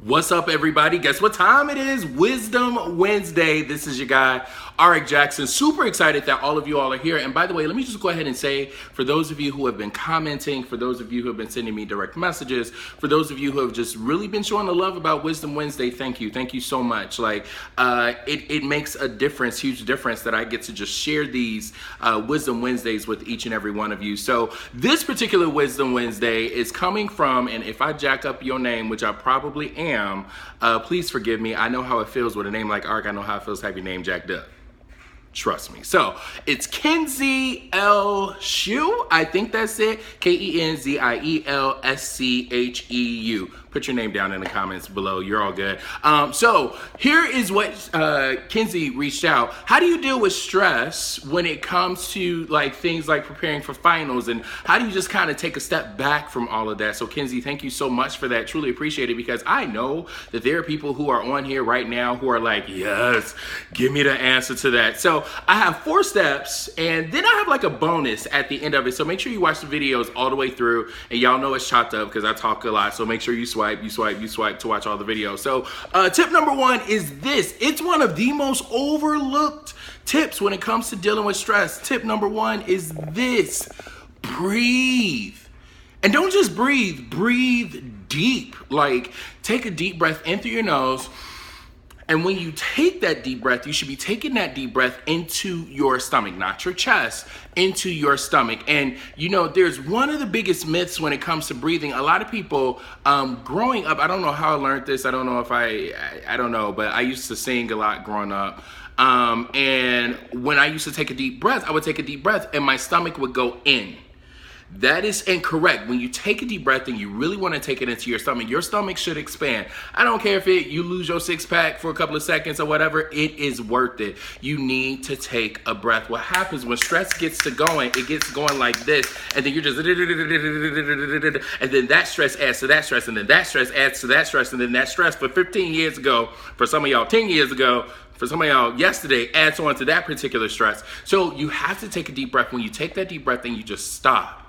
What's up, everybody? Guess what time it is? Wisdom Wednesday. This is your guy, Arik Jackson. Super excited that all of you all are here. And by the way, let me just go ahead and say, for those of you who have been commenting, for those of you who have been sending me direct messages, for those of you who have just really been showing the love about Wisdom Wednesday, thank you. Thank you so much. It makes a difference, huge difference, that I get to just share these Wisdom Wednesdays with each and every one of you. So this particular Wisdom Wednesday is coming from, and if I jack up your name, which I probably am, please forgive me. I know how it feels with a name like Arik. I know how it feels to have your name jacked up. Trust me. So it's Kenzie L. Shue. I think that's it. KenzielScheu. Put your name down in the comments below. You're all good. So here is what Kenzie reached out. How do you deal with stress when it comes to things like preparing for finals, and how do you just kind of take a step back from all of that? So Kenzie, thank you so much for that. Truly appreciate it, because I know that there are people who are on here right now who are like, yes, give me the answer to that. So I have 4 steps, and then I have a bonus at the end of it. So make sure you watch the videos all the way through, and y'all know it's chopped up because I talk a lot. So make sure you swipe to watch all the videos. So tip number 1 is this. It's one of the most overlooked tips when it comes to dealing with stress. Tip number 1 is this: breathe. And don't just breathe, breathe deep. Take a deep breath in through your nose. And when you take that deep breath, you should be taking that deep breath into your stomach, not your chest, into your stomach. And there's one of the biggest myths when it comes to breathing. A lot of people, growing up, I don't know how I learned this. I don't know if I don't know, but I used to sing a lot growing up. And when I used to take a deep breath, I would take a deep breath and my stomach would go in. That is incorrect. When you take a deep breath and you really want to take it into your stomach should expand. I don't care if you lose your 6-pack for a couple of seconds or whatever, it is worth it. You need to take a breath. What happens when stress gets to going, it gets going like this, and then you're just, and then that stress adds to that stress, and then that stress adds to that stress, and then that stress for 15 years ago, for some of y'all 10 years ago, for some of y'all yesterday, adds on to that particular stress. So you have to take a deep breath. When you take that deep breath and you just stop,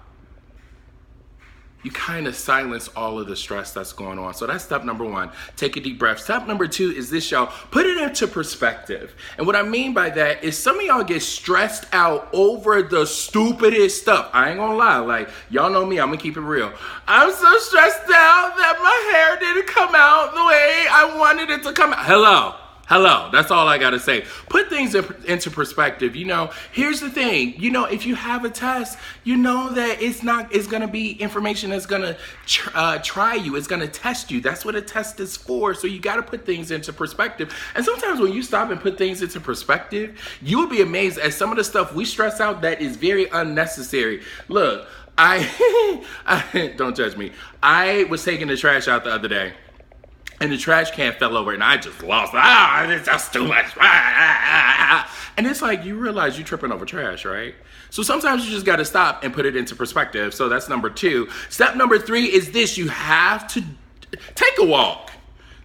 you kind of silence all of the stress that's going on. So that's step number 1. Take a deep breath. Step number 2 is this, y'all. Put it into perspective. And what I mean by that is some of y'all get stressed out over the stupidest stuff. I ain't gonna lie. Y'all know me. I'm gonna keep it real. I'm so stressed out that my hair didn't come out the way I wanted it to come out. Hello, that's all I gotta say. Put things into perspective. Here's the thing. If you have a test, that it's gonna be information that's gonna try you. It's gonna test you. That's what a test is for. So you gotta put things into perspective. And sometimes when you stop and put things into perspective, you will be amazed at some of the stuff we stress out that is very unnecessary. Look, don't judge me. I was taking the trash out the other day, and the trash can fell over, and I just lost. It's just too much. And it's you realize you're tripping over trash, right? So sometimes you just got to stop and put it into perspective. So that's number 2. Step number 3 is this: you have to take a walk.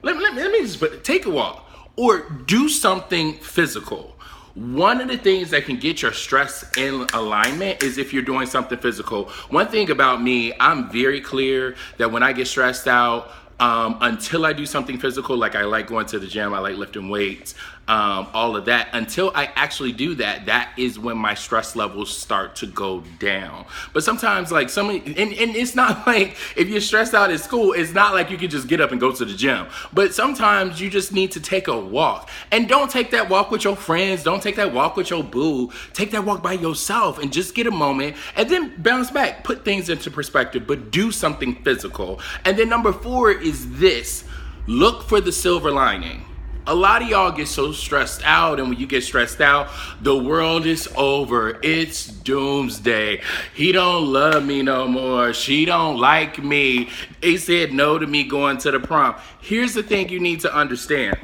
Let me just take a walk or do something physical. One of the things that can get your stress in alignment is if you're doing something physical. One thing about me, I'm very clear that when I get stressed out, until I do something physical, I like going to the gym, I like lifting weights, all of that, until I actually do that, that is when my stress levels start to go down. But sometimes and it's not if you're stressed out at school, it's not like you can just get up and go to the gym. But sometimes you just need to take a walk. And don't take that walk with your friends. Don't take that walk with your boo. Take that walk by yourself and just get a moment and then bounce back. Put things into perspective, but do something physical. And then number 4 is this: look for the silver lining. A lot of y'all get so stressed out, and when you get stressed out, the world is over. It's doomsday. He don't love me no more. She don't like me. They said no to me going to the prom. Here's the thing you need to understand.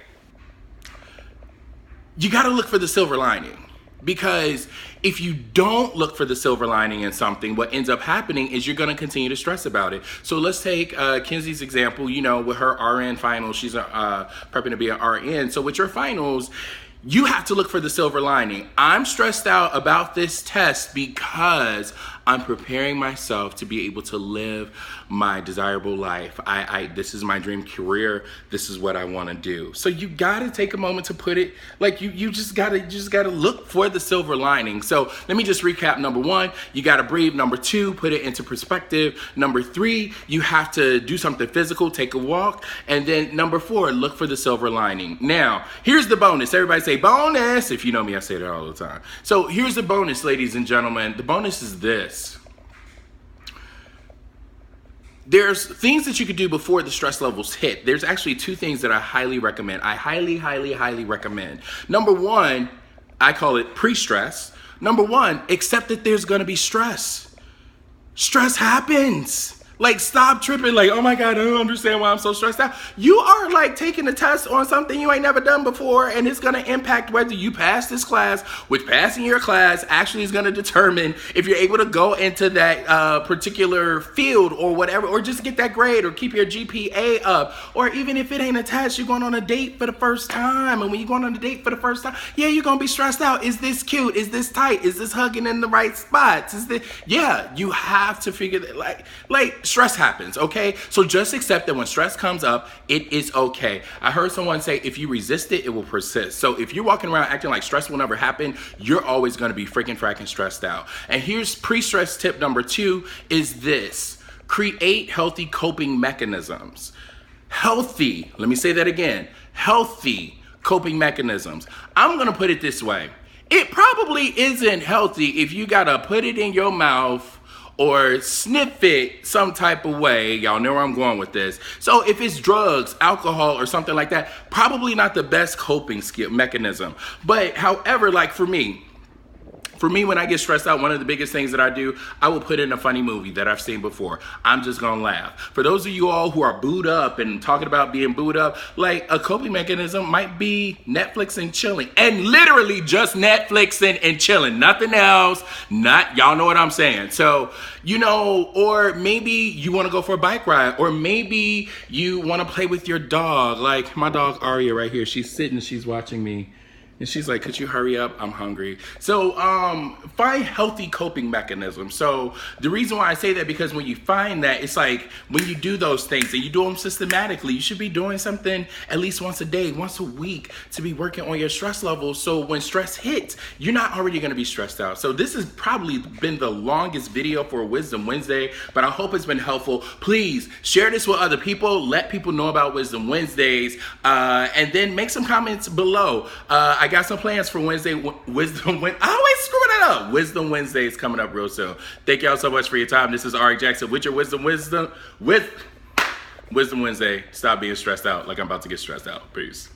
You got to look for the silver lining. Because if you don't look for the silver lining in something, what ends up happening is you're going to continue to stress about it. So let's take Kenzie's example, with her RN finals. She's prepping to be an RN. So with your finals, you have to look for the silver lining. I'm stressed out about this test because I'm preparing myself to be able to live my desirable life. This is my dream career. This is what I want to do. So you gotta take a moment to put it, like you just gotta look for the silver lining. So let me just recap. Number 1, you gotta breathe. Number 2, put it into perspective. Number 3, you have to do something physical, take a walk. And then number 4, look for the silver lining. Now, here's the bonus. Everybody say bonus. If you know me, I say that all the time. So here's the bonus, ladies and gentlemen. The bonus is this. There's things that you could do before the stress levels hit. There's actually 2 things that I highly recommend. I highly recommend. Number 1, I call it pre-stress. Number 1, accept that there's gonna be stress. Stress happens. Like, stop tripping, like, oh my God, I don't understand why I'm so stressed out. You are like taking a test on something you ain't never done before, and it's gonna impact whether you pass this class, which passing your class actually is gonna determine if you're able to go into that particular field or whatever, or just get that grade or keep your GPA up. Or even if it ain't a test, you're going on a date for the first time. And when you're going on a date for the first time, yeah, you're gonna be stressed out. Is this cute? Is this tight? Is this hugging in the right spots? Yeah, you have to figure that, like, stress happens, okay? So just accept that when stress comes up, it is okay. I heard someone say, if you resist it, it will persist. So if you're walking around acting like stress will never happen, you're always gonna be freaking fracking stressed out. And here's pre-stress tip number 2 is this: create healthy coping mechanisms. Healthy, let me say that again, healthy coping mechanisms. I'm gonna put it this way. It probably isn't healthy if you gotta put it in your mouth or sniff it some type of way. Y'all know where I'm going with this. So if it's drugs, alcohol, or something like that, probably not the best coping skill mechanism. But however, like for me, when I get stressed out, one of the biggest things that I do, I will put in a funny movie that I've seen before. I'm just gonna laugh. For those of you all who are booed up and talking about being booed up, like a coping mechanism might be Netflix and chilling. And literally just Netflixing and chilling. Nothing else. Y'all know what I'm saying. So, or maybe you wanna go for a bike ride, or maybe you wanna play with your dog. Like my dog Aria right here, she's sitting, she's watching me. And she's like, could you hurry up? I'm hungry. So find healthy coping mechanisms. So the reason why I say that, because when you find that, it's like when you do those things and you do them systematically, you should be doing something at least once a day, once a week, to be working on your stress levels. So when stress hits, you're not already gonna be stressed out. So this has probably been the longest video for Wisdom Wednesday, but I hope it's been helpful. Please share this with other people. Let people know about Wisdom Wednesdays, and then make some comments below. I got some plans for Wednesday. I always screw it up. Wisdom Wednesday is coming up real soon. Thank y'all so much for your time. This is Ari Jackson with your Wisdom Wednesday. Stop being stressed out like I'm about to get stressed out. Peace.